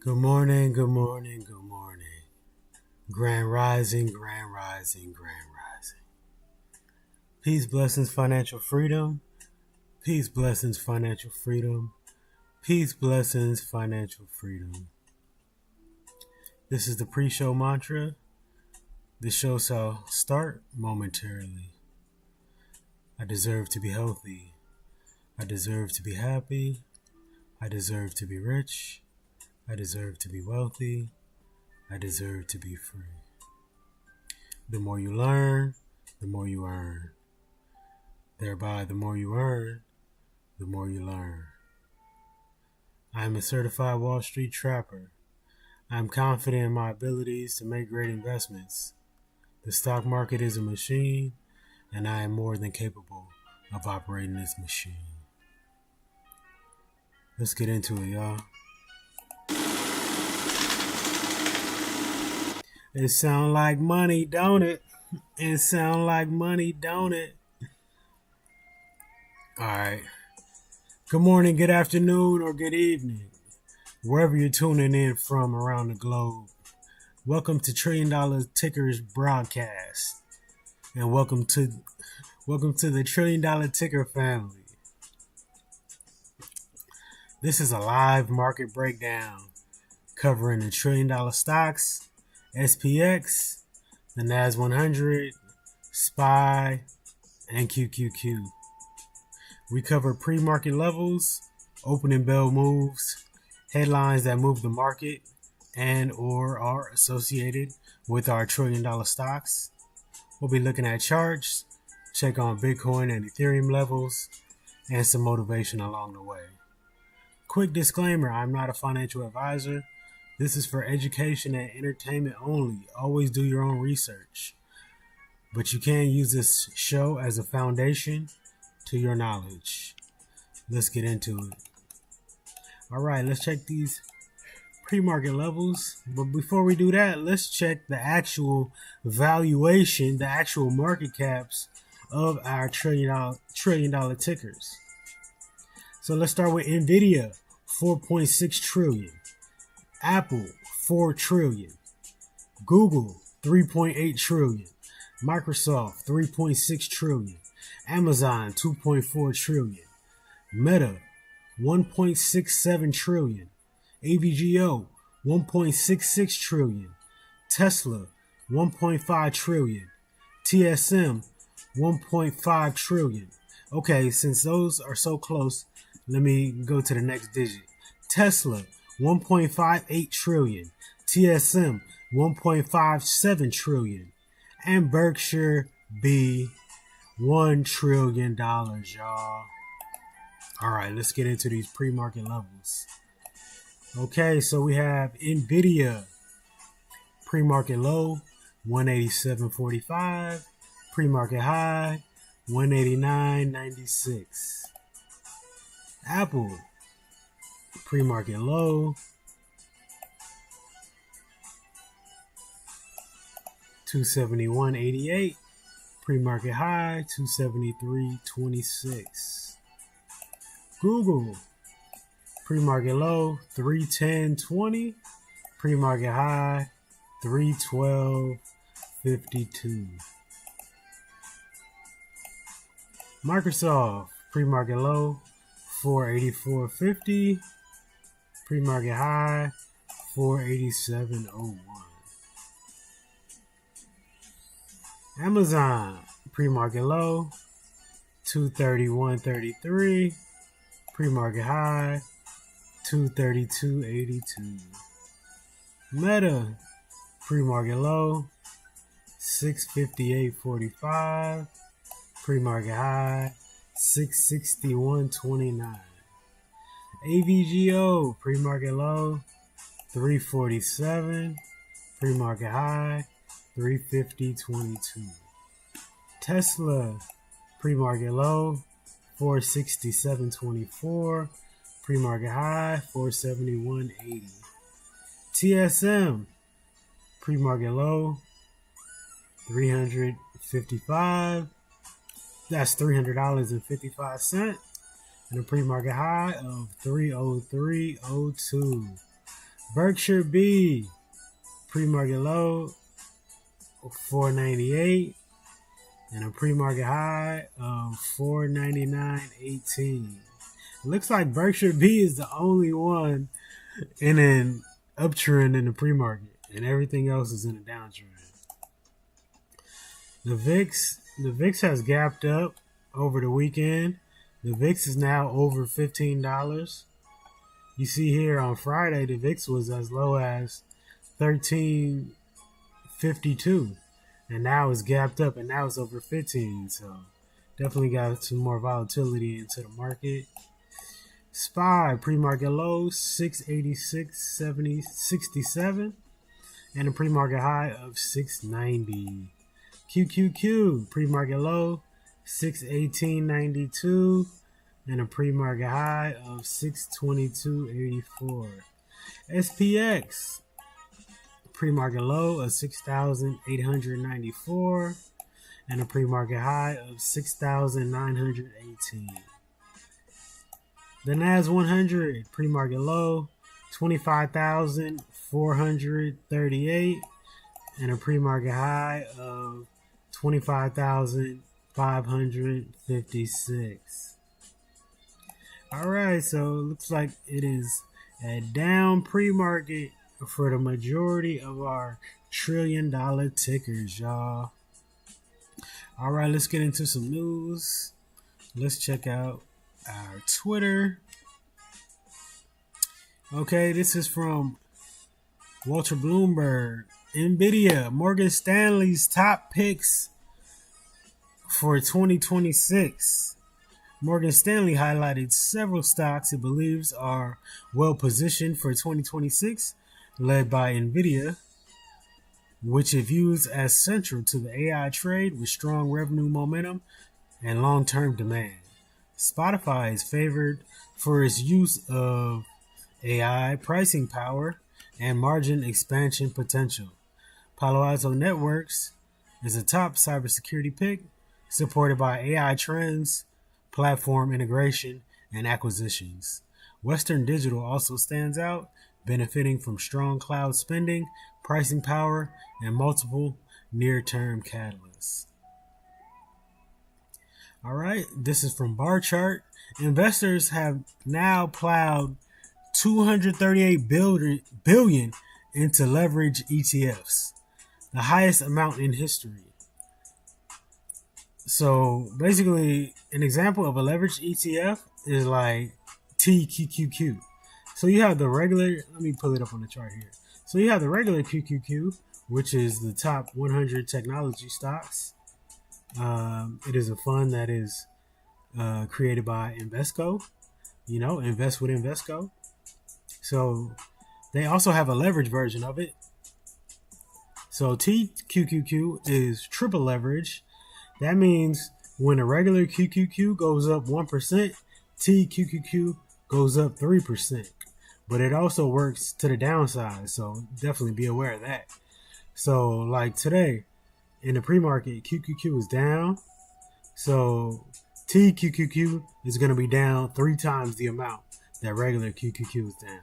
Good morning, good morning, good morning. Grand rising, grand rising, grand rising. Peace, blessings, financial freedom. Peace, blessings, financial freedom. Peace, blessings, financial freedom. This is the pre-show mantra. The show shall start momentarily. I deserve to be healthy. I deserve to be happy. I deserve to be rich. I deserve to be wealthy. I deserve to be free. The more you learn, the more you earn. Thereby, the more you earn, the more you learn. I am a certified Wall Street trapper. I am confident in my abilities to make great investments. The stock market is a machine, and I am more than capable of operating this machine. Let's get into it, y'all. It sound like money, don't it? It sound like money, don't it? All right. Good morning, good afternoon, or good evening, wherever you're tuning in from around the globe. Welcome to $1 Trillion Tickers broadcast, and welcome to the $1 Trillion Ticker family. This is a live market breakdown covering the $1 trillion stocks, SPX, the NASDAQ 100, SPY, and QQQ. We cover pre-market levels, opening bell moves, headlines that move the market and or are associated with our $1 trillion stocks. We'll be looking at charts, check on Bitcoin and Ethereum levels, and some motivation along the way. Quick disclaimer, I'm not a financial advisor. This is for education and entertainment only. Always do your own research. But you can use this show as a foundation to your knowledge. Let's get into it. All right, let's check these pre-market levels. But before we do that, let's check the actual valuation, the actual market caps of our $1 trillion tickers. So let's start with NVIDIA, 4.6 trillion. Apple, 4 trillion. Google, 3.8 trillion. Microsoft, 3.6 trillion. Amazon, 2.4 trillion. Meta, 1.67 trillion. AVGO, 1.66 trillion. Tesla, 1.5 trillion. TSM, 1.5 trillion. Okay, since those are so close, let me go to the next digit. Tesla, 1.58 trillion. TSM, 1.57 trillion. And Berkshire.B, $1 trillion, y'all. All right, let's get into these pre-market levels. Okay, so we have NVIDIA, pre-market low, 187.45. Pre-market high, 189.96. Apple, pre-market low, 271.88. Pre-market high, 273.26. Google, pre-market low, 310.20. Pre-market high, 312.52. Microsoft, pre-market low, 484.50. Pre-market high, 487.01. Amazon, pre-market low, 231.33. Pre-market high, 232.82. Meta, pre-market low, 658.45. Pre-market high, 661.29. AVGO, pre-market low, 347. Pre-market high, 350.22. Tesla, pre-market low, 467.24. Pre-market high, 471.80. TSM, pre-market low, 355. That's $300.55. And a pre-market high of 303.02. Berkshire.B, pre-market low of 498 and a pre-market high of 499.18. It looks like Berkshire.B is the only one in an uptrend in the pre-market, and everything else is in a downtrend. The VIX has gapped up over the weekend. The VIX is now over $15. You see here on Friday, the VIX was as low as 1352, and now it's gapped up, and now it's over 15. So definitely got some more volatility into the market. SPY pre-market low 686.67 and a pre-market high of 690. QQQ pre-market low 618.92 and a pre-market high of 622.84. SPX pre-market low of 6,894 and a pre-market high of 6,918. The NASDAQ 100 pre-market low 25,438 and a pre-market high of 25,556. All right, so it looks like it is a down pre-market for the majority of our trillion-dollar tickers, y'all. All right, let's get into some news. Let's check out our Twitter. Okay, this is from Walter Bloomberg. NVIDIA, Morgan Stanley's top picks for 2026. Morgan Stanley highlighted several stocks it believes are well positioned for 2026, led by NVIDIA, which it views as central to the AI trade with strong revenue momentum and long-term demand. Spotify is favored for its use of AI pricing power and margin expansion potential. Palo Alto Networks is a top cybersecurity pick, supported by AI trends, platform integration, and acquisitions. Western Digital also stands out, benefiting from strong cloud spending, pricing power, and multiple near-term catalysts. All right, this is from Bar Chart. Investors have now plowed $238 billion into leverage ETFs, the highest amount in history. So basically, an example of a leveraged ETF is like TQQQ. So you have the regular, let me pull it up on the chart here. So you have the regular QQQ, which is the top 100 technology stocks. It is a fund that is created by Invesco, invest with Invesco. So they also have a leverage version of it. So TQQQ is triple leverage. That means when a regular QQQ goes up 1%, TQQQ goes up 3%. But it also works to the downside, so definitely be aware of that. So like today, in the pre-market, QQQ is down. So TQQQ is going to be down 3 times the amount that regular QQQ is down.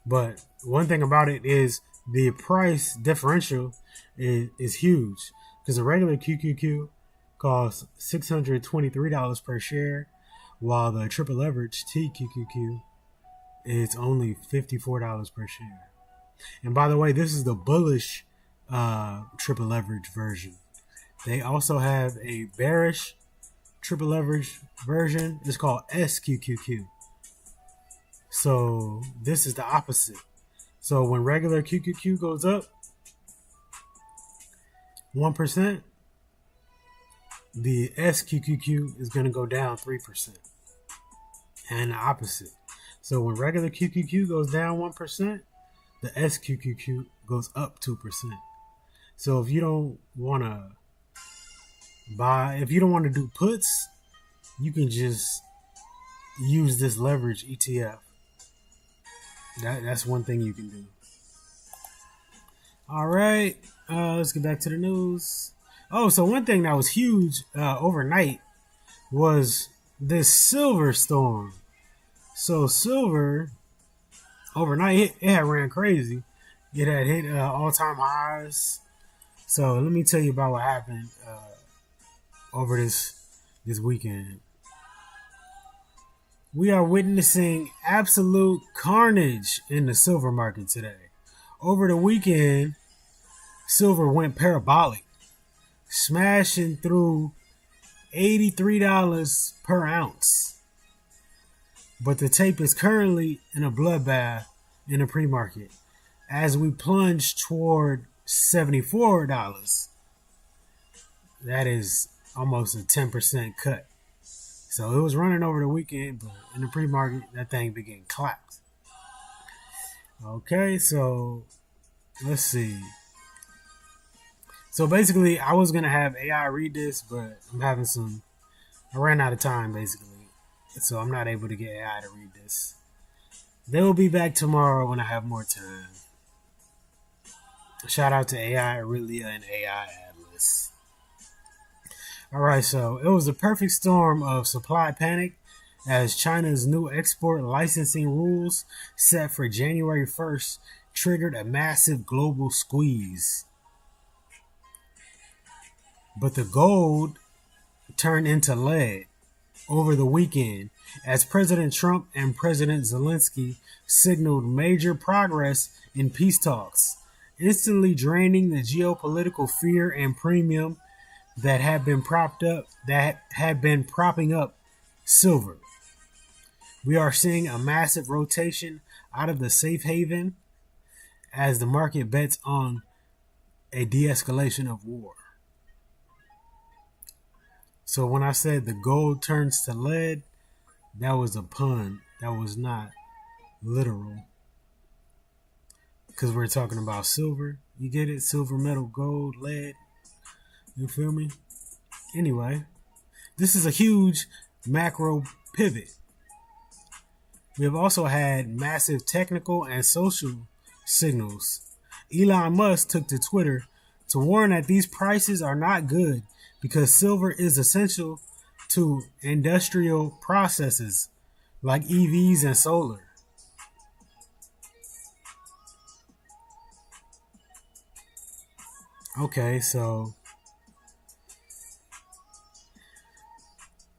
But one thing about it is the price differential is huge, because a regular QQQ costs $623 per share, while the triple leverage TQQQ is only $54 per share. And by the way, this is the bullish triple leverage version. They also have a bearish triple leverage version. It's called SQQQ. So this is the opposite. So when regular QQQ goes up 1%, the SQQQ is going to go down 3%. And the opposite. So when regular QQQ goes down 1%, the SQQQ goes up 2%. So if you don't want to do puts, you can just use this leverage ETF. That's one thing you can do. All right, let's get back to the news. Oh, so one thing that was huge overnight was this silver storm. So silver overnight it had ran crazy. It had hit all-time highs. So let me tell you about what happened over this weekend. We are witnessing absolute carnage in the silver market today. Over the weekend, silver went parabolic, smashing through $83 per ounce. But the tape is currently in a bloodbath in the pre-market as we plunge toward $74. That is almost a 10% cut. So it was running over the weekend, but in the pre-market, that thing began collapse. Okay, so let's see. So basically, I was going to have AI read this, but I ran out of time, basically. So I'm not able to get AI to read this. They will be back tomorrow when I have more time. Shout out to AI Aurelia and AI Atlas. Alright, so it was the perfect storm of supply panic as China's new export licensing rules set for January 1st triggered a massive global squeeze. But the gold turned into lead over the weekend as President Trump and President Zelensky signaled major progress in peace talks, instantly draining the geopolitical fear and premium that had been propping up silver. We are seeing a massive rotation out of the safe haven as the market bets on a de-escalation of war. So when I said the gold turns to lead, that was a pun. That was not literal. Because we're talking about silver. You get it? Silver, metal, gold, lead. You feel me? Anyway, this is a huge macro pivot. We have also had massive technical and social signals. Elon Musk took to Twitter to warn that these prices are not good because silver is essential to industrial processes like EVs and solar. Okay, so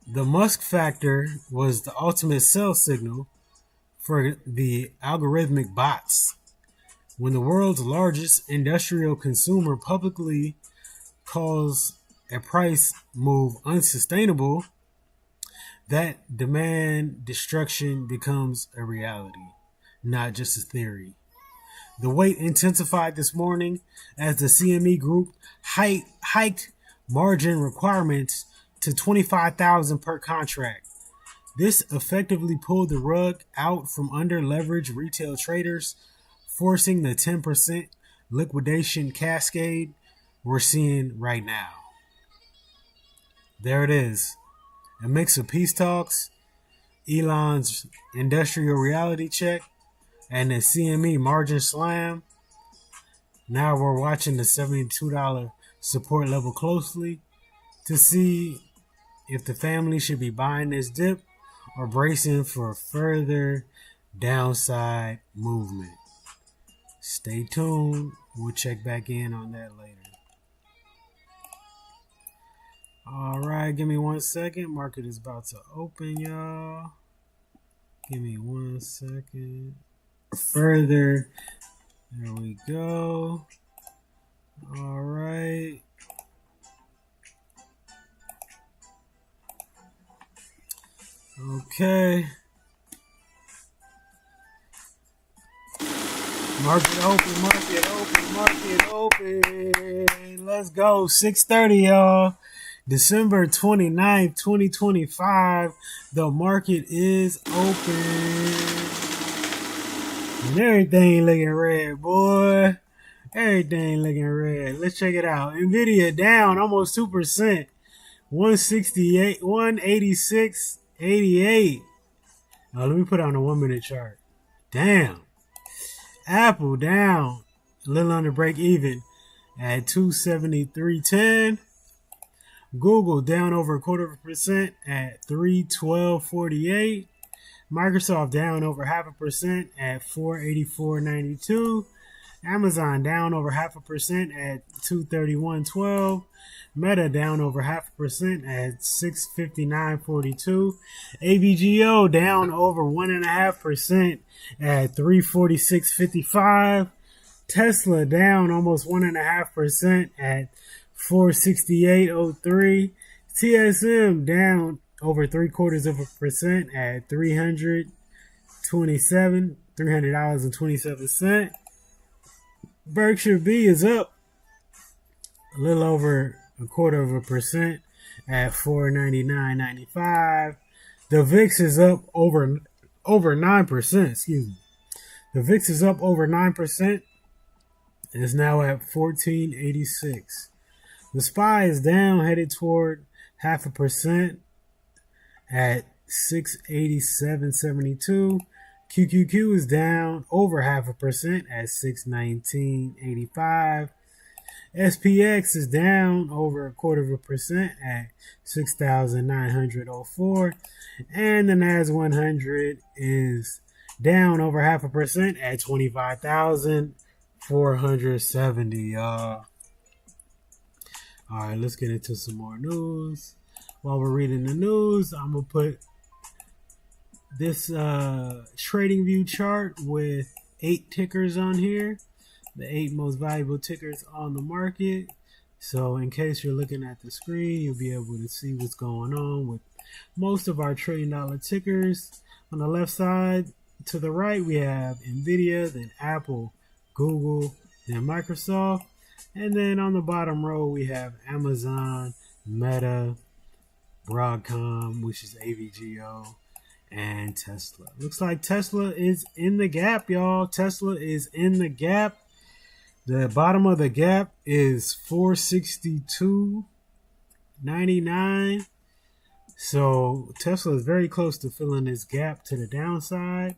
the Musk factor was the ultimate sell signal for the algorithmic bots. When the world's largest industrial consumer publicly calls a price move unsustainable, that demand destruction becomes a reality, not just a theory. The weight intensified this morning as the CME Group hiked margin requirements to $25,000 per contract. This effectively pulled the rug out from under leveraged retail traders, forcing the 10% liquidation cascade we're seeing right now. There it is. A mix of peace talks, Elon's industrial reality check, and the CME margin slam. Now we're watching the $72 support level closely to see if the family should be buying this dip or bracing for further downside movement. Stay tuned. We'll check back in on that later. Alright, give me 1 second. Market is about to open, y'all. Give me 1 second. Further. There we go. Alright. Okay. Market open. Let's go. 6:30, y'all. December 29th, 2025. The market is open. And everything looking red, boy. Everything looking red. Let's check it out. NVIDIA down almost 2%. 168, 186.88. Now let me put on a 1 minute chart. Damn. Apple down a little under break even at 273.10. Google down over 0.25% at 312.48. Microsoft down over 0.5% at 484.92. Amazon down over 0.5% at 231.12. Meta down over 0.5% at 659.42. AVGO down over 1.5% at 346.55. Tesla down almost 1.5% at 468.03. TSM down over 0.75% at $327. Berkshire.B is up a little over 0.25% at 499.95. The VIX is up over 9%. Excuse me. The VIX is up over 9%. And is now at 1486. The SPY is down, headed toward 0.5% at 687.72. QQQ is down over 0.5% at 619.85. SPX is down over 0.25% at 6,904. And the NASDAQ 100 is down over 0.5% at 25,470, y'all. All right, let's get into some more news. While we're reading the news, I'm going to put this trading view chart with 8 tickers on here, the 8 most valuable tickers on the market. So in case you're looking at the screen, you'll be able to see what's going on with most of our $1 trillion tickers. On the left side to the right, we have NVIDIA, then Apple, Google, then Microsoft. And then on the bottom row, we have Amazon, Meta, Broadcom, which is AVGO, and Tesla. Looks like Tesla is in the gap, y'all. Tesla is in the gap. The bottom of the gap is 462.99. So Tesla is very close to filling this gap to the downside.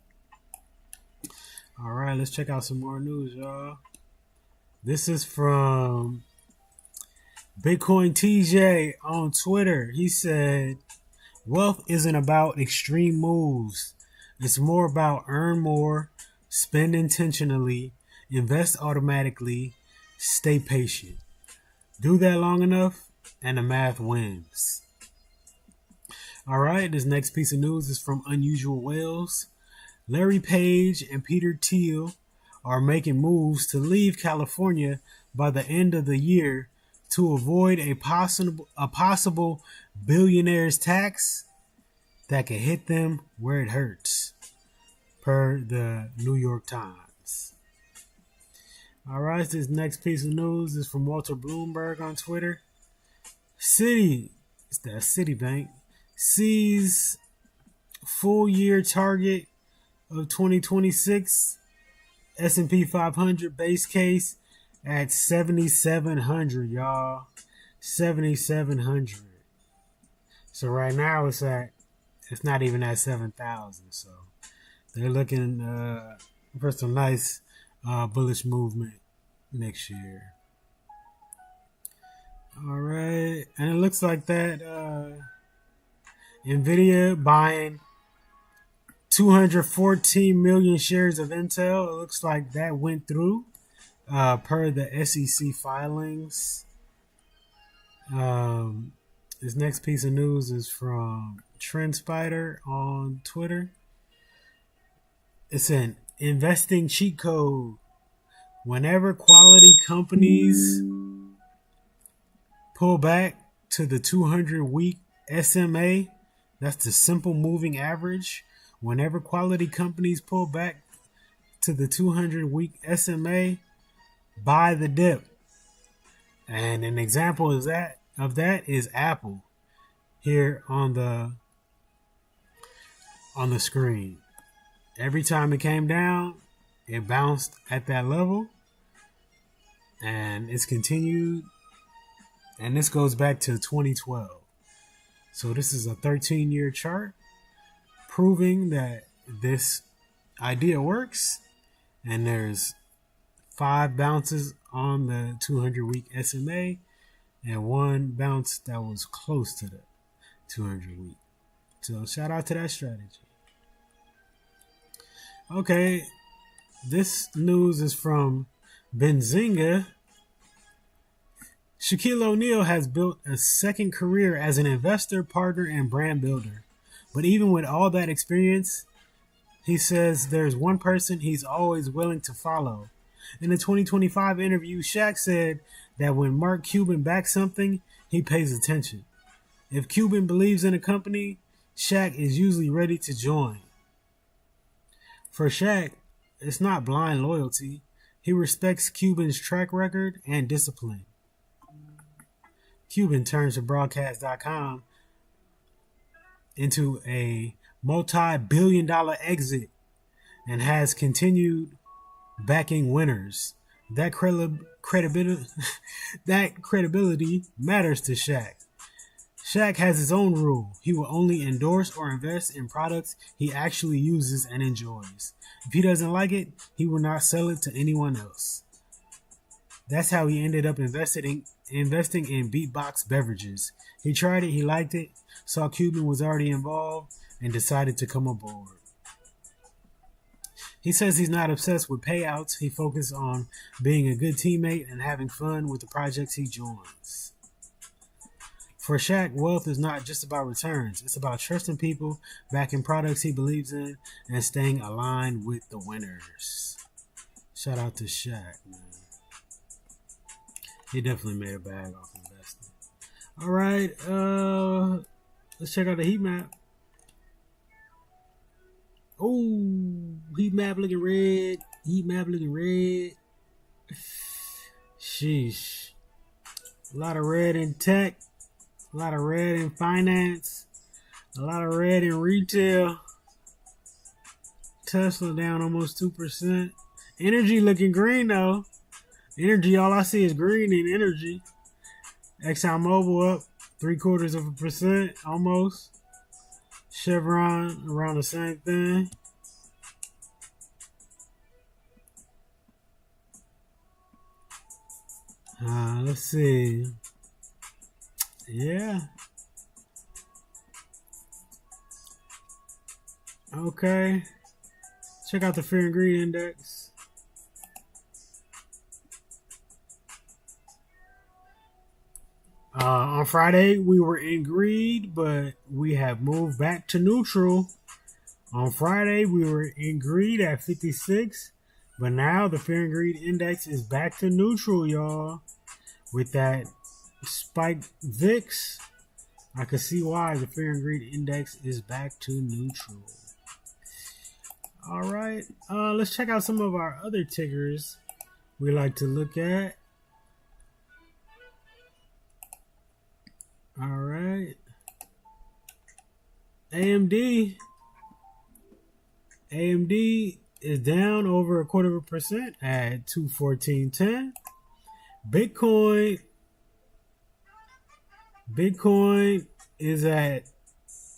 All right, let's check out some more news, y'all. This is from Bitcoin TJ on Twitter. He said, wealth isn't about extreme moves. It's more about earn more, spend intentionally, invest automatically, stay patient. Do that long enough, and the math wins. All right, this next piece of news is from Unusual Whales. Larry Page and Peter Thiel are making moves to leave California by the end of the year to avoid a possible billionaire's tax that can hit them where it hurts, per the New York Times. All right, this next piece of news is from Walter Bloomberg on Twitter. Citibank sees full year target of 2026 S&P 500 base case at 7,700, y'all. 7,700. So right now it's not even at 7,000. So they're looking for some nice bullish movement next year. All right, and it looks like that NVIDIA buying 214 million shares of Intel. It looks like that went through per the SEC filings. This next piece of news is from TrendSpider on Twitter. It's an investing cheat code. Whenever quality companies pull back to the 200-week SMA, that's the simple moving average. Whenever quality companies pull back to the 200-week SMA, buy the dip. And an example of that is Apple here on the screen. Every time it came down, it bounced at that level, and it's continued. And this goes back to 2012. So this is a 13-year chart proving that this idea works. And there's 5 bounces on the 200-week SMA and 1 bounce that was close to the 200-week. So shout out to that strategy. Okay, this news is from Benzinga. Shaquille O'Neal has built a second career as an investor, partner, and brand builder. But even with all that experience, he says there's one person he's always willing to follow. In a 2025 interview, Shaq said that when Mark Cuban backs something, he pays attention. If Cuban believes in a company, Shaq is usually ready to join. For Shaq, it's not blind loyalty. He respects Cuban's track record and discipline. Cuban turns to Broadcast.com into a multi-billion-dollar exit and has continued backing winners. That credibility matters to Shaq. Shaq has his own rule. He will only endorse or invest in products he actually uses and enjoys. If he doesn't like it, he will not sell it to anyone else. That's how he ended up investing in Beatbox Beverages. He tried it, he liked it, saw Cuban was already involved, and decided to come aboard. He says he's not obsessed with payouts. He focuses on being a good teammate and having fun with the projects he joins. For Shaq, wealth is not just about returns. It's about trusting people, backing products he believes in, and staying aligned with the winners. Shout out to Shaq, man. He definitely made a bag off investing. All right, let's check out the heat map. Oh, heat map looking red. Heat map looking red. Sheesh. A lot of red in tech. A lot of red in finance. A lot of red in retail. Tesla down almost 2%. Energy looking green though. Energy, all I see is green in energy. ExxonMobil up 0.75% almost. Chevron around the same thing. Let's see. Yeah. Okay. Check out the Fear and Greed Index. On Friday, we were in greed, but we have moved back to neutral. On Friday, we were in greed at 56, but now the Fear and Greed Index is back to neutral, y'all. With that spiked VIX, I can see why the Fear and Greed Index is back to neutral. All right, let's check out some of our other tickers we like to look at. All right. AMD is down over 0.25% at 214.10. Bitcoin is at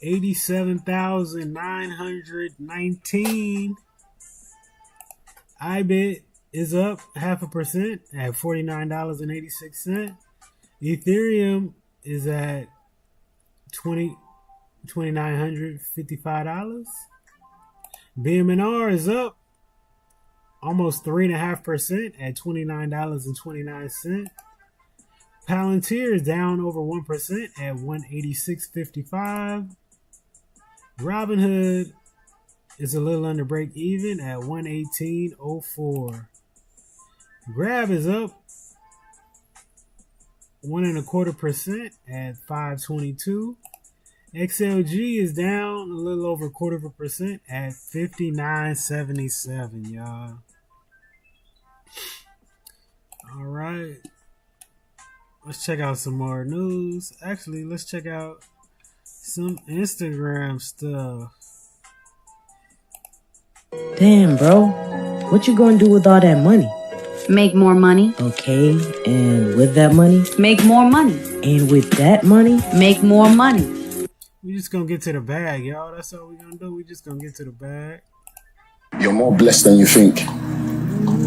87,919. IBIT is up 0.5% at $49.86. Ethereum is at $2,955. BMNR is up almost 3.5% at $29.29. Palantir is down over 1% at $186.55. Robinhood is a little under break even at $118.04. Grab is up 1.25% at $522. XLG is down a little over 0.25% at $59.77, y'all. All right. Let's check out some more news. Actually, let's check out some Instagram stuff. Damn, bro. What you gonna do with all that money? Make more money. Okay, and with that money? Make more money. And with that money? Make more money. We just gonna get to the bag, y'all. That's all we gonna do. We just gonna get to the bag. You're more blessed than you think.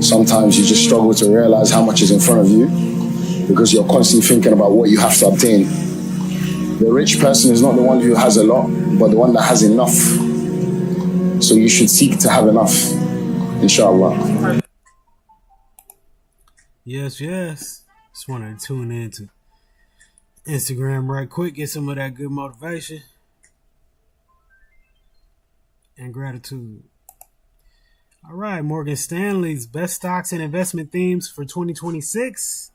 Sometimes you just struggle to realize how much is in front of you because you're constantly thinking about what you have to obtain. The rich person is not the one who has a lot, but the one that has enough. So you should seek to have enough. Inshallah. Yes, yes. Just want to tune in to Instagram right quick, get some of that good motivation and gratitude. All right, Morgan Stanley's best stocks and investment themes for 2026.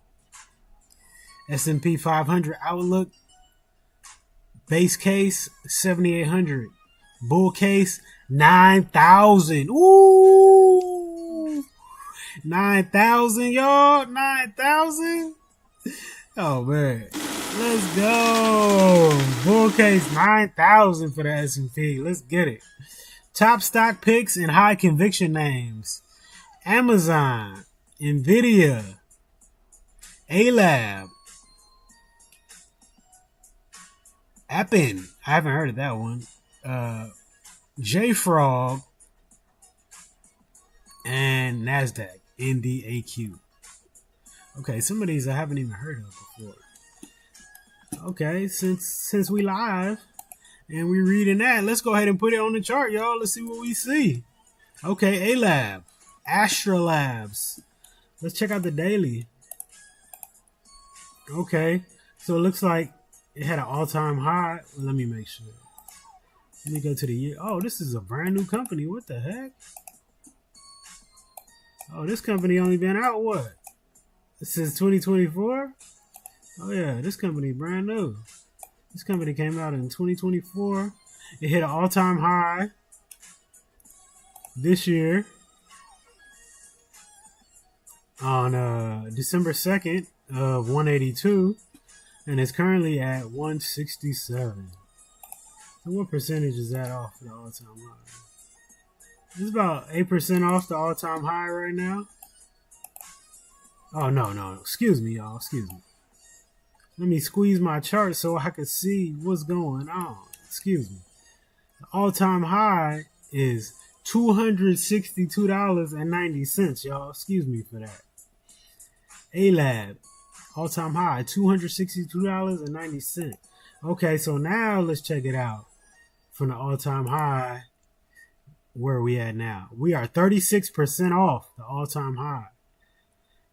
S&P 500 outlook. Base case 7,800. Bull case 9,000. Ooh, 9,000, y'all. 9,000. Oh man, let's go. Bull case 9,000 for the S&P. Let's get it. Top stock picks and high conviction names: Amazon, NVIDIA, AAPL, Appen. I haven't heard of that one. JFrog, and NASDAQ, NDAQ. Okay, some of these I haven't even heard of before. Okay, since we live and we reading that, let's go ahead and put it on the chart, y'all. Let's see what we see. Okay, ALAB, Astra Labs. Let's check out the daily. Okay, so it looks like it had an all-time high. Well, let me make sure. Let me go to the year. Oh, this is a brand new company. What the heck? Oh, this company only been out what? Since 2024? Oh yeah, this company brand new. This company came out in 2024. It hit an all-time high this year on December 2nd of 182, and it's currently at 167. So what percentage is that off the all-time high? It's about 8% off the all-time high right now. Oh, no. Excuse me, y'all. Excuse me. Let me squeeze my chart so I can see what's going on. Excuse me. The all-time high is $262.90, y'all. Excuse me for that. ALAB, all-time high, $262.90. Okay, so now let's check it out. From the all-time high, where are we at now? We are 36% off the all-time high.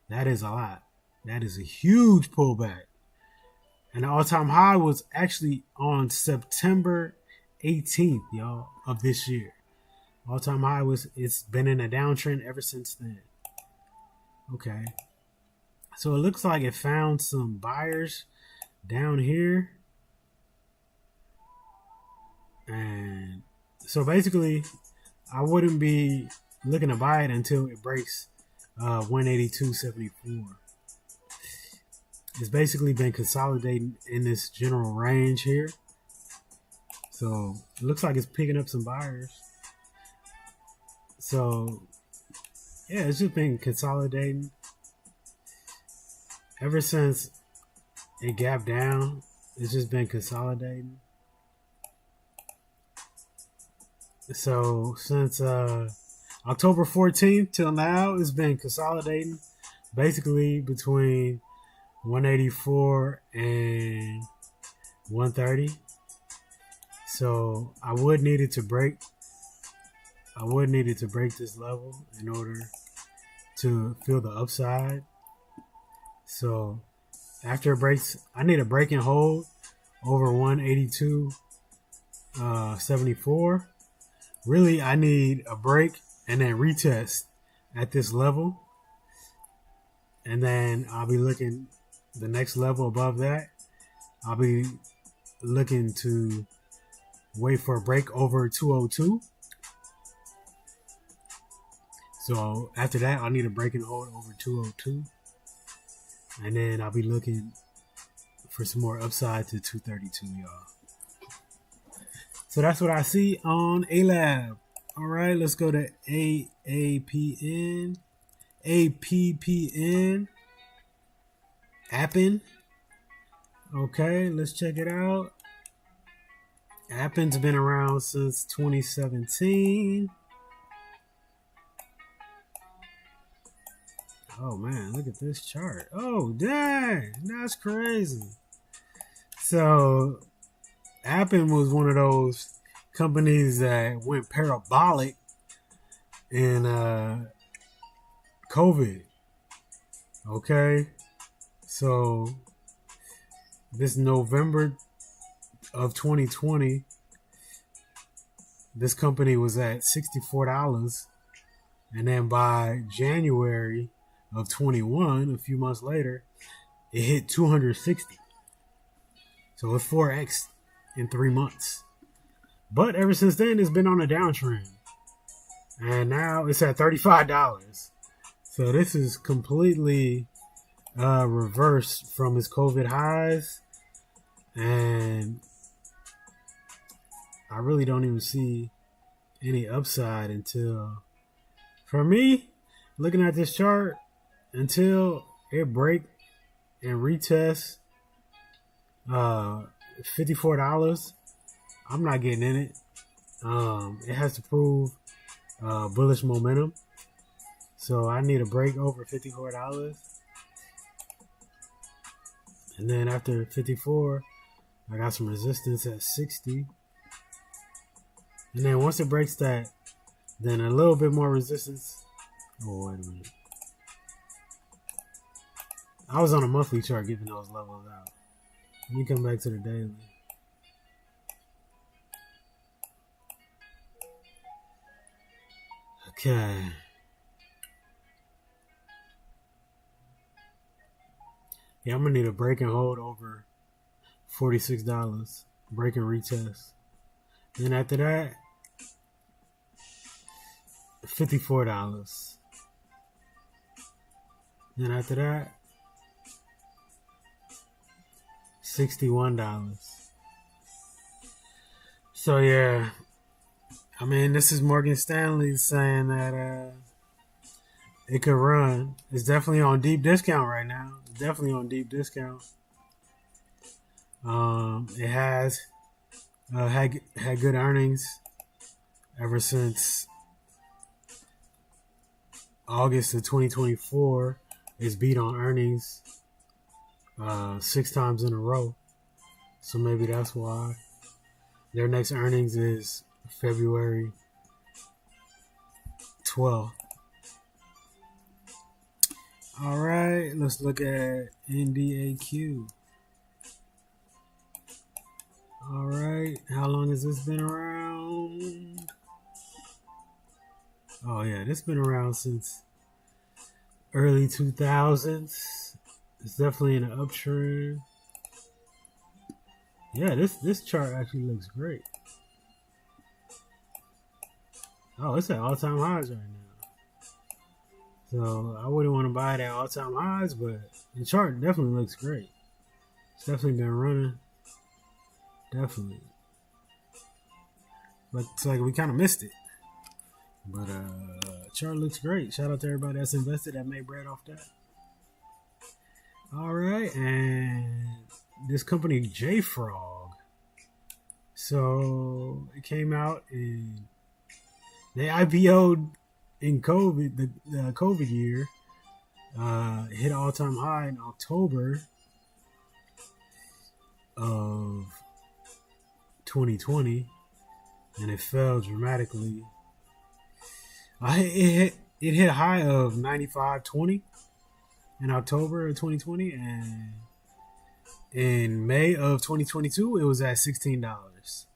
That is a lot. That is a huge pullback. And the all-time high was actually on September 18th, y'all, of this year. All-time high it's been in a downtrend ever since then. Okay. So it looks like it found some buyers down here. And so basically, I wouldn't be looking to buy it until it breaks 182.74. It's basically been consolidating in this general range here. So it looks like it's picking up some buyers. So yeah, it's just been consolidating ever since it gapped down. It's just been consolidating. So since October 14th till now, it's been consolidating basically between 184 and 130. So I would need it to break this level in order to feel the upside. So after it breaks, I need a break and hold over 182.74. Really, I need a break and then retest at this level. And then I'll be looking the next level above that. I'll be looking to wait for a break over 202. So after that, I'll need a break and hold over 202. And then I'll be looking for some more upside to 232, y'all. So that's what I see on ALAB. All right, let's go to AAPN. APPN. Appen. Okay, let's check it out. Appen's been around since 2017. Oh man, look at this chart. Oh dang, that's crazy. So Appen was one of those companies that went parabolic in COVID. Okay, so this November of 2020, this company was at $64, and then by January of 21, a few months later, it hit 260. So it's 4x in 3 months. But ever since then, it's been on a downtrend, and now it's at $35. So this is completely reversed from its COVID highs, and I really don't even see any upside until, for me, looking at this chart, until it break and retest $54, I'm not getting in it. It has to prove bullish momentum. So I need a break over $54. And then after 54, I got some resistance at 60. And then once it breaks that, then a little bit more resistance. Oh, wait a minute. I was on a monthly chart giving those levels out. Let me come back to the daily. Okay. Yeah, I'm going to need a break and hold over $46. Break and retest. Then after that, $54. Then after that, $61. So yeah, I mean, this is Morgan Stanley saying that it could run. It's definitely on deep discount right now. It's definitely on deep discount. It has had good earnings ever since August of 2024. It's beat on earnings 6 times in a row. So maybe that's why. Their next earnings is February 12th. All right, let's look at NDAQ. All right, how long has this been around? Oh yeah, this has been around since early 2000s. It's definitely in an uptrend. Yeah, this chart actually looks great. Oh, it's at all-time highs right now. So I wouldn't want to buy it at all-time highs, but the chart definitely looks great. It's definitely been running. Definitely. But it's like we kind of missed it. But chart looks great. Shout out to everybody that's invested that made bread off that. All right, and this company JFrog. So it came out and they IPO'd in COVID, the COVID year. Hit all-time high in October of 2020, and it fell dramatically. It hit a high of 95.20 in October of 2020, and in May of 2022, it was at $16.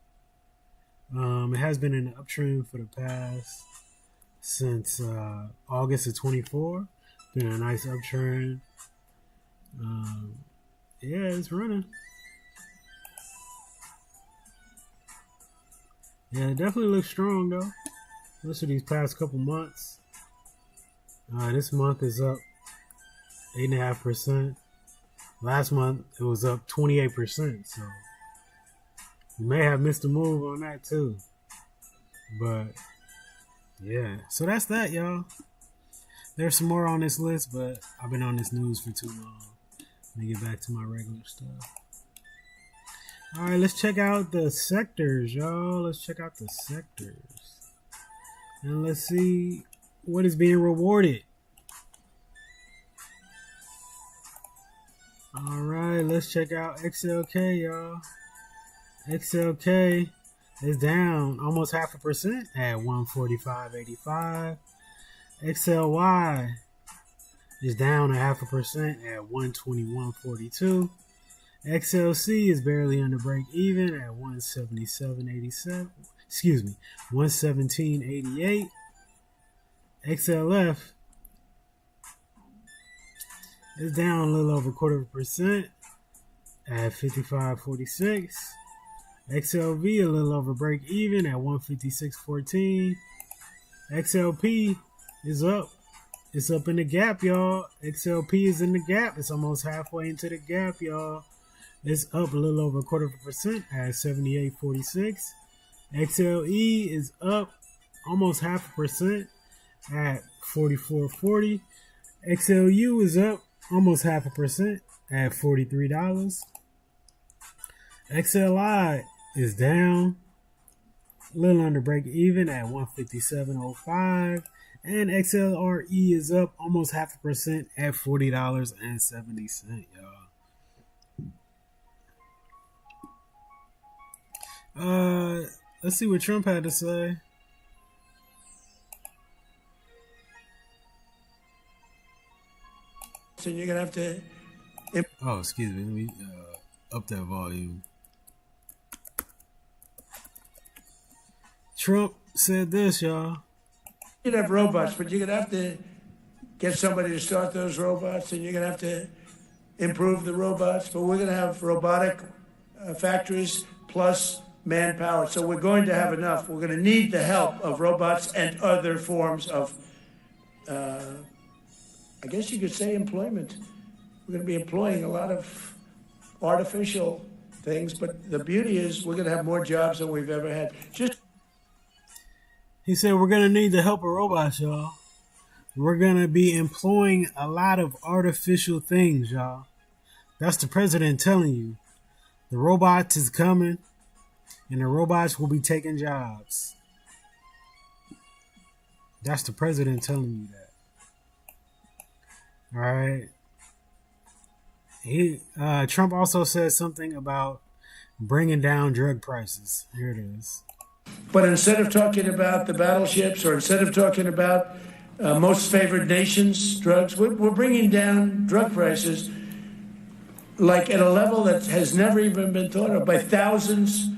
It has been in an uptrend for the past since August of 24. Been a nice uptrend. Yeah, it's running. Yeah, it definitely looks strong though. Look at these past couple months. This month is up 8.5%. Last month it was up 28%. So you may have missed a move on that too. But yeah, so that's that, y'all. There's some more on this list, but I've been on this news for too long. Let me get back to my regular stuff. All right, let's check out the sectors, y'all. Let's check out the sectors. And let's see what is being rewarded. All right, let's check out XLK, y'all. XLK is down almost 0.5% at 145.85. XLY is down 0.5% at 121.42. XLC is barely under break even at 177.87. Excuse me, 117.88. XLF is down a little over 0.25% at 55.46. XLV a little over break even at 156.14. XLP is up. It's up in the gap, y'all. XLP is in the gap. It's almost halfway into the gap, y'all. It's up a little over 0.25% at 78.46. XLE is up almost 0.5% at 44.40. XLU is up almost 0.5% at $43. XLI is down a little under break even at 157.05. And XLRE is up almost 0.5% at $40.70, y'all. Let's see what Trump had to say. So you're gonna have to. Oh, excuse me. Let me up that volume. Trump said this, y'all. You'd have robots, but you're gonna have to get somebody to start those robots, and you're gonna have to improve the robots. But we're gonna have robotic factories plus manpower. So we're going to have enough. We're gonna need the help of robots and other forms of, I guess you could say, employment. We're gonna be employing a lot of artificial things, but the beauty is we're gonna have more jobs than we've ever had. He said we're going to need the help of robots, y'all. We're going to be employing a lot of artificial things, y'all. That's the president telling you. The robots is coming, and the robots will be taking jobs. That's the president telling you that. All right. Trump also said something about bringing down drug prices. Here it is. But instead of talking about the battleships, or instead of talking about most favored nations drugs, we're bringing down drug prices like at a level that has never even been thought of, by thousands.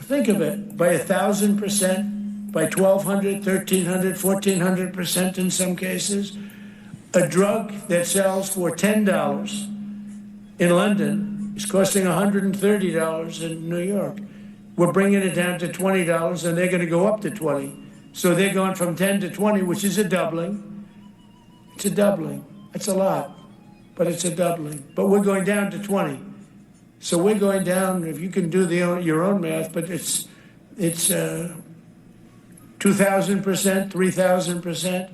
Think of it, by 1,000%, by 1,200, 1,300, 1,400% in some cases. A drug that sells for $10 in London is costing $130 in New York. We're bringing it down to $20, and they're going to go up to 20. So they're going from 10 to 20, which is a doubling. It's a doubling. It's a lot, but it's a doubling. But we're going down to 20. So we're going down, if you can do your own math, but it's 2,000%, 3,000%.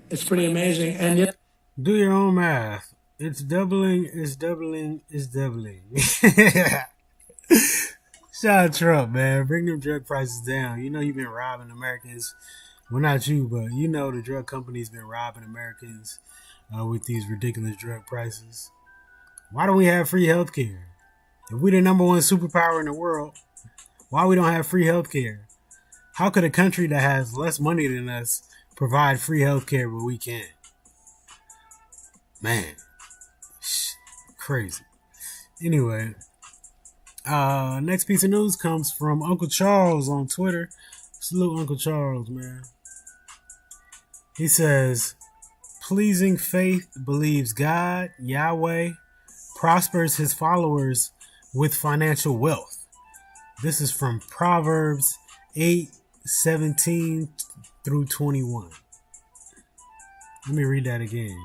It's pretty amazing. And yet, do your own math. It's doubling, it's doubling, it's doubling. Shout out Trump, man. Bring them drug prices down. You know you've been robbing Americans. Well, not you, but you know the drug companies been robbing Americans with these ridiculous drug prices. Why don't we have free health care? If we're the number one superpower in the world, why we don't have free health care? How could a country that has less money than us provide free health care but we can't? Man, crazy. Anyway. Next piece of news comes from Uncle Charles on Twitter. Salute Uncle Charles, man. He says, pleasing faith believes God, Yahweh, prospers his followers with financial wealth. This is from Proverbs 8:17 through 21. Let me read that again.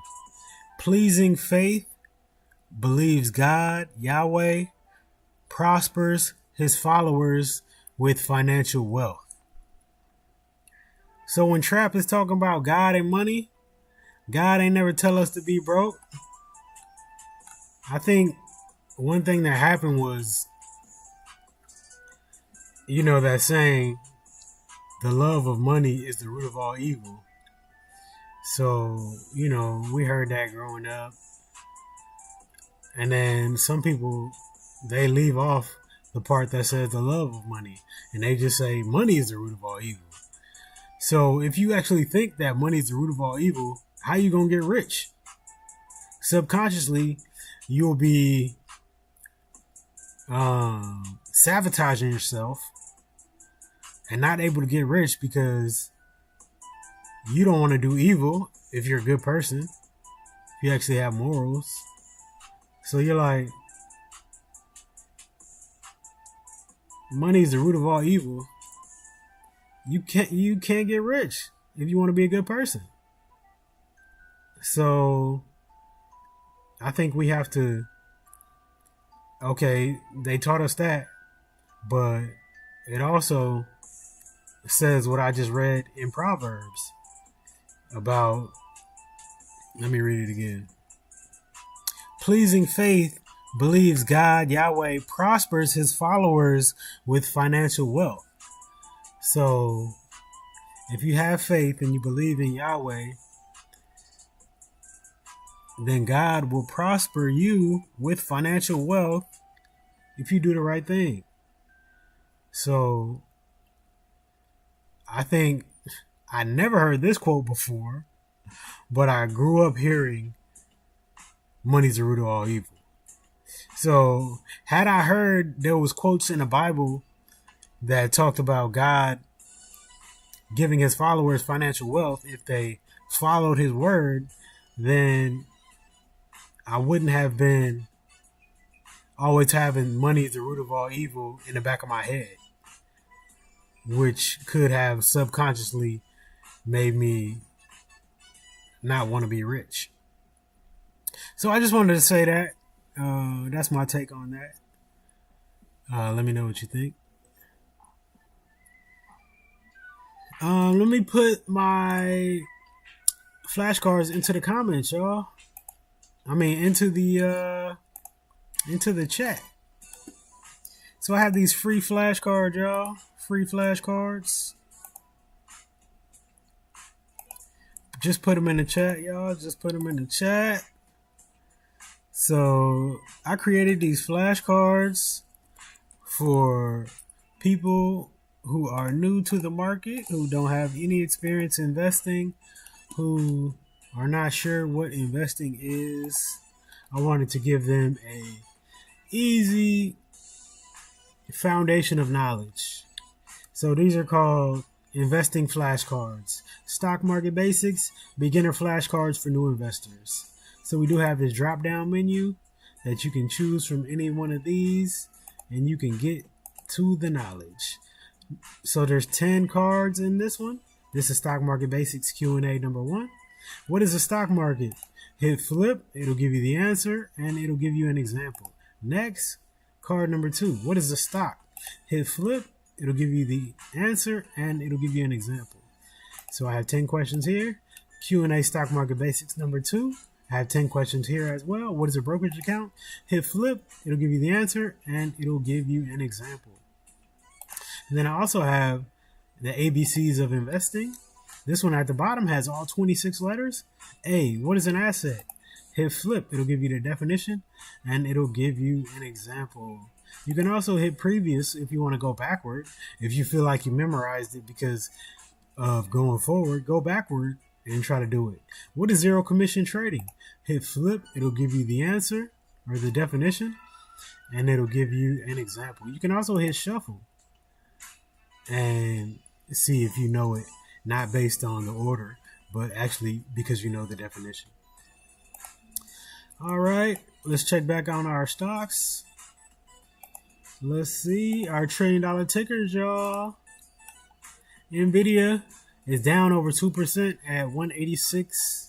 Pleasing faith believes God, Yahweh, prospers his followers with financial wealth. So when Trap is talking about God and money, God ain't never tell us to be broke. I think one thing that happened was, you know, that saying, the love of money is the root of all evil. So, you know, we heard that growing up. And then some people, they leave off the part that says the love of money, and they just say money is the root of all evil. So if you actually think that money is the root of all evil, how you gonna get rich? Subconsciously, you'll be sabotaging yourself and not able to get rich because you don't want to do evil if you're a good person, if you actually have morals. So you're like, money is the root of all evil. You can't get rich if you want to be a good person. So I think we have to, okay, they taught us that, but it also says what I just read in Proverbs about, let me read it again. Pleasing faith believes God, Yahweh, prospers his followers with financial wealth. So if you have faith and you believe in Yahweh, then God will prosper you with financial wealth if you do the right thing. So I think I never heard this quote before, but I grew up hearing money's the root of all evil. So had I heard there was quotes in the Bible that talked about God giving his followers financial wealth if they followed his word, then I wouldn't have been always having money is the root of all evil in the back of my head, which could have subconsciously made me not want to be rich. So I just wanted to say that. That's my take on that. Let me know what you think. Let me put my flashcards into the comments, y'all. I mean, into the chat. So I have these free flashcards, y'all. Free flashcards. Just put them in the chat, y'all. Just put them in the chat. So I created these flashcards for people who are new to the market, who don't have any experience investing, who are not sure what investing is. I wanted to give them a easy foundation of knowledge. So these are called investing flashcards. Stock market basics, beginner flashcards for new investors. So we do have this drop down menu that you can choose from any one of these and you can get to the knowledge. So there's 10 cards in this one. This is Stock Market Basics Q&A number 1. What is a stock market? Hit flip, it'll give you the answer and it'll give you an example. Next, card number 2. What is a stock? Hit flip, it'll give you the answer and it'll give you an example. So I have 10 questions here. Q&A Stock Market Basics number 2. I have 10 questions here as well. What is a brokerage account? Hit flip, it'll give you the answer and it'll give you an example. And then I also have the ABCs of investing. This one at the bottom has all 26 letters. A, what is an asset? Hit flip, it'll give you the definition and it'll give you an example. You can also hit previous if you want to go backward. If you feel like you memorized it because of going forward, go backward and try to do it. What is zero commission trading? Hit flip, it'll give you the answer or the definition and it'll give you an example. You can also hit shuffle and see if you know it, not based on the order, but actually because you know the definition. All right, let's check back on our stocks. Let's see our $1 trillion tickers, y'all. NVIDIA is down over 2% at 186.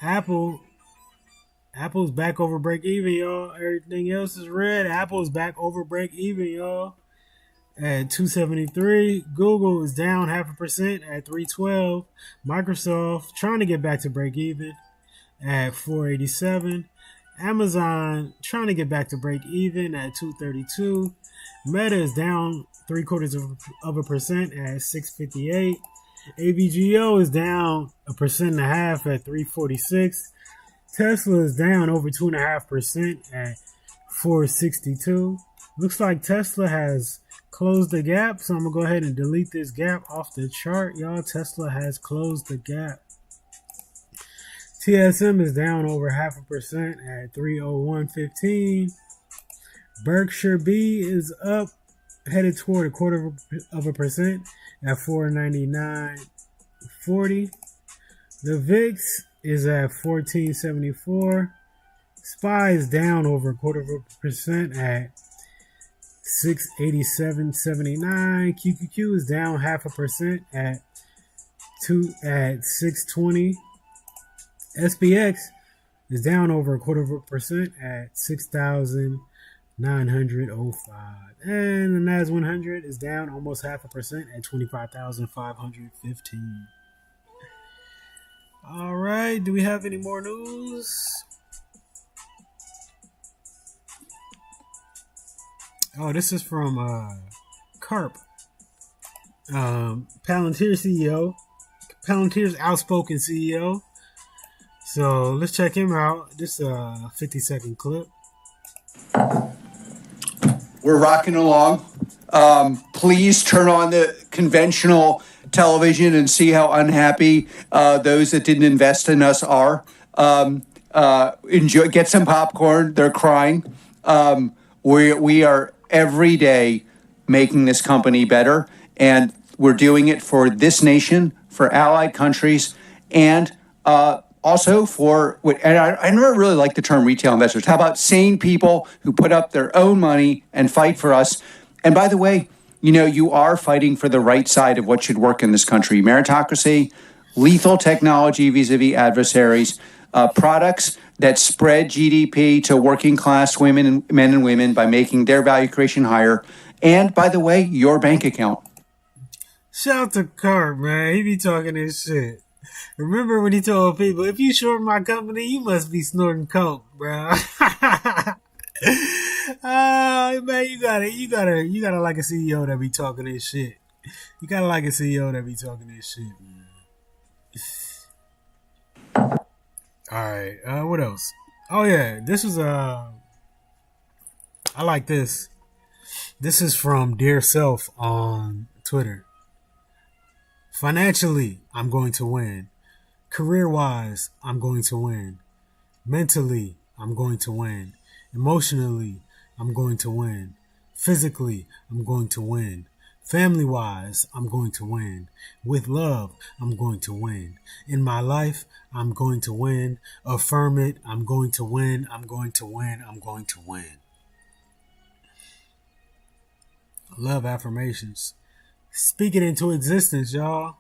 Apple's back over break even, y'all. Everything else is red. Apple's back over break even, y'all, at 273. Google is down 0.5% at 312. Microsoft trying to get back to break even at 487. Amazon trying to get back to break even at 232. Meta is down 0.75% at 658. AVGO is down 1.5% at 346. Tesla is down over 2.5% at 462. Looks like Tesla has closed the gap. So I'm going to go ahead and delete this gap off the chart. Y'all, Tesla has closed the gap. TSM is down over 0.5% at 301.15. Berkshire.B is up, headed toward 0.25% at 499.40. The VIX is at 1474. SPY is down over 0.25% at 687.79. QQQ is down 0.5% at 620. SPX is down over 0.25% at 6,905. And the NASDAQ 100 is down almost 0.5% at 25,515. All right, do we have any more news? Oh, this is from Carp, Palantir CEO, Palantir's outspoken CEO. So let's check him out. This is a 50-second clip. We're rocking along. Please turn on the conventional television and see how unhappy those that didn't invest in us are. Enjoy, get some popcorn. They're crying. We are every day making this company better, and we're doing it for this nation, for allied countries, and also for, and I never really like the term retail investors. How about sane people who put up their own money and fight for us? And by the way, you know, you are fighting for the right side of what should work in this country. Meritocracy, lethal technology vis-a-vis adversaries, products that spread GDP to working class women and men and women by making their value creation higher. And by the way, your bank account. Shout out to Carp, man. He be talking this shit. Remember when he told people, if you short my company, you must be snorting coke, bro. Man, you gotta like a CEO that be talking this shit. You gotta like a CEO that be talking this shit, man. Alright, what else? Oh yeah, this is I like this. This is from Dear Self on Twitter. Financially, I'm going to win. Career-wise, I'm going to win. Mentally, I'm going to win. Emotionally, I'm going to win. Physically, I'm going to win. Family-wise, I'm going to win. With love, I'm going to win. In my life, I'm going to win. Affirm it. I'm going to win. I'm going to win. I'm going to win. Love affirmations. Speak it into existence, y'all.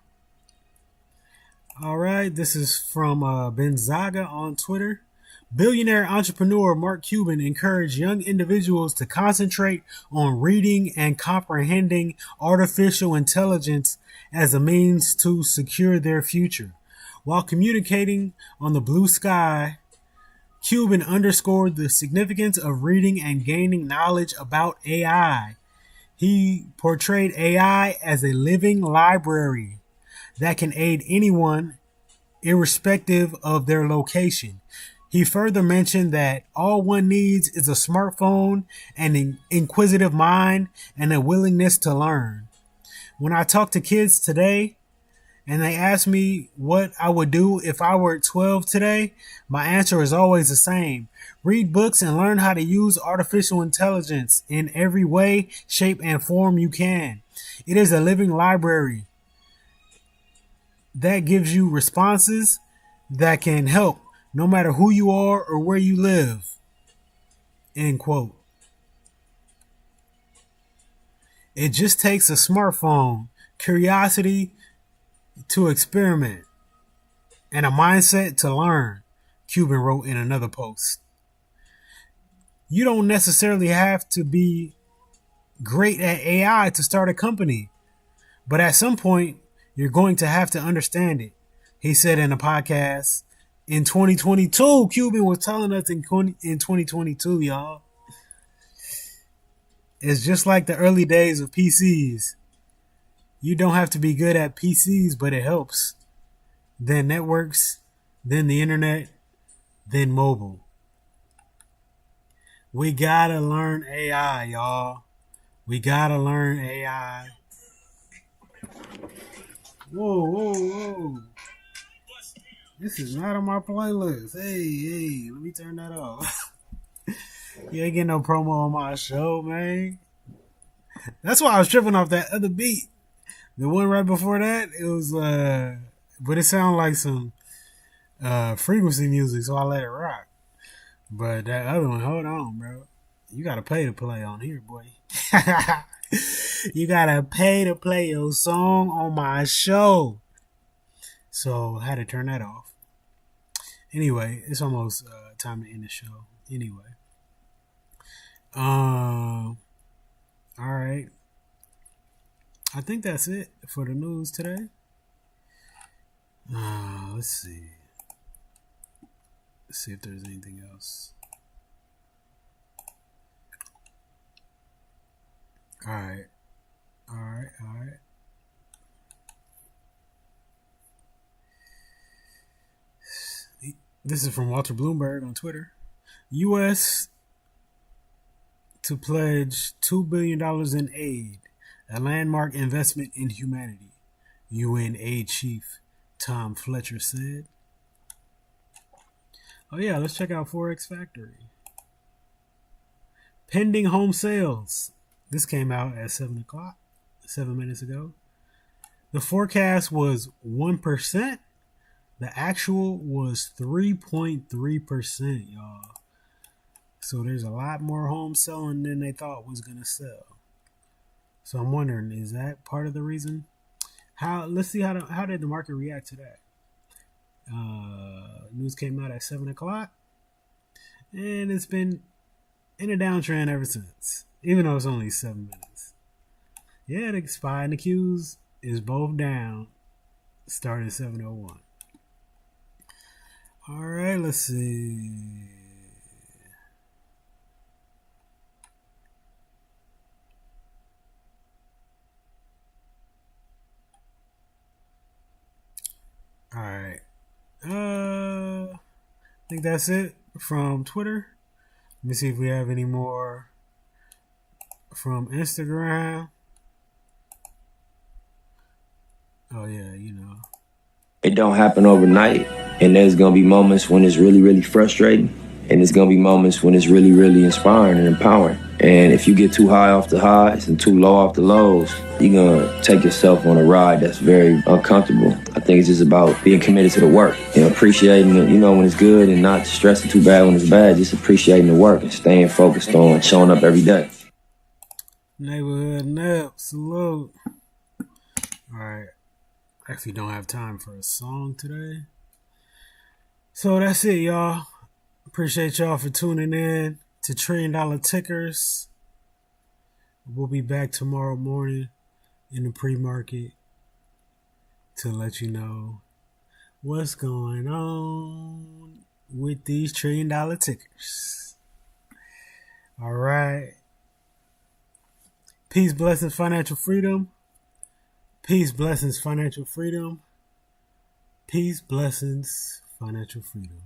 All right, this is from Benzaga on Twitter. Billionaire entrepreneur Mark Cuban encouraged young individuals to concentrate on reading and comprehending artificial intelligence as a means to secure their future. While communicating on the blue sky, Cuban underscored the significance of reading and gaining knowledge about AI. He portrayed AI as a living library that can aid anyone, irrespective of their location. He further mentioned that all one needs is a smartphone, an inquisitive mind, and a willingness to learn. When I talk to kids today and they ask me what I would do if I were 12 today, my answer is always the same. Read books and learn how to use artificial intelligence in every way, shape, and form you can. It is a living library that gives you responses that can help no matter who you are or where you live. End quote. It just takes a smartphone, curiosity to experiment, and a mindset to learn, Cuban wrote in another post. You don't necessarily have to be great at AI to start a company, but at some point, you're going to have to understand it. He said in a podcast in 2022, Cuban was telling us in 2022, y'all. It's just like the early days of PCs. You don't have to be good at PCs, but it helps. Then networks, then the internet, then mobile. We gotta learn AI, y'all. We gotta learn AI. Whoa. This is not on my playlist. Hey, let me turn that off. You ain't getting no promo on my show, man. That's why I was tripping off that other beat. The one right before that, it was, but it sounded like some frequency music, so I let it rock. But that other one, hold on, bro. You gotta pay to play on here, boy. You gotta pay to play your song on my show. So I had to turn that off. Anyway, it's almost time to end the show. Anyway. All right. I think that's it for the news today. Let's see. Let's see if there's anything else. All right. This is from Walter Bloomberg on Twitter. U.S. to pledge $2 billion in aid, a landmark investment in humanity, UN aid chief Tom Fletcher said. Oh yeah, let's check out Forex Factory. Pending home sales. This came out at 7 o'clock, 7 minutes ago. The forecast was 1%. The actual was 3.3%, y'all. So there's a lot more homes selling than they thought was going to sell. So I'm wondering, is that part of the reason? Let's see how did the market react to that? News came out at 7 o'clock. And it's been in a downtrend ever since. Even though it's only 7 minutes. Yeah, the SPY and the Qs is both down. Starting at 7:01. All right, let's see. All right. I think that's it from Twitter. Let me see if we have any more from Instagram. Oh yeah, you know. It don't happen overnight, and there's gonna be moments when it's really, really frustrating, and there's gonna be moments when it's really, really inspiring and empowering. And if you get too high off the highs and too low off the lows, you're gonna take yourself on a ride that's very uncomfortable. I think it's just about being committed to the work, appreciating it, when it's good and not stressing too bad when it's bad, just appreciating the work and staying focused on showing up every day. Neighborhood Nep, salute. All right. Actually don't have time for a song today. So that's it, y'all. Appreciate y'all for tuning in to $1 Trillion Tickers. We'll be back tomorrow morning in the pre-market to let you know what's going on with these $1 Trillion tickers. All right. Peace, blessings, financial freedom. Peace, blessings, financial freedom. Peace, blessings, financial freedom.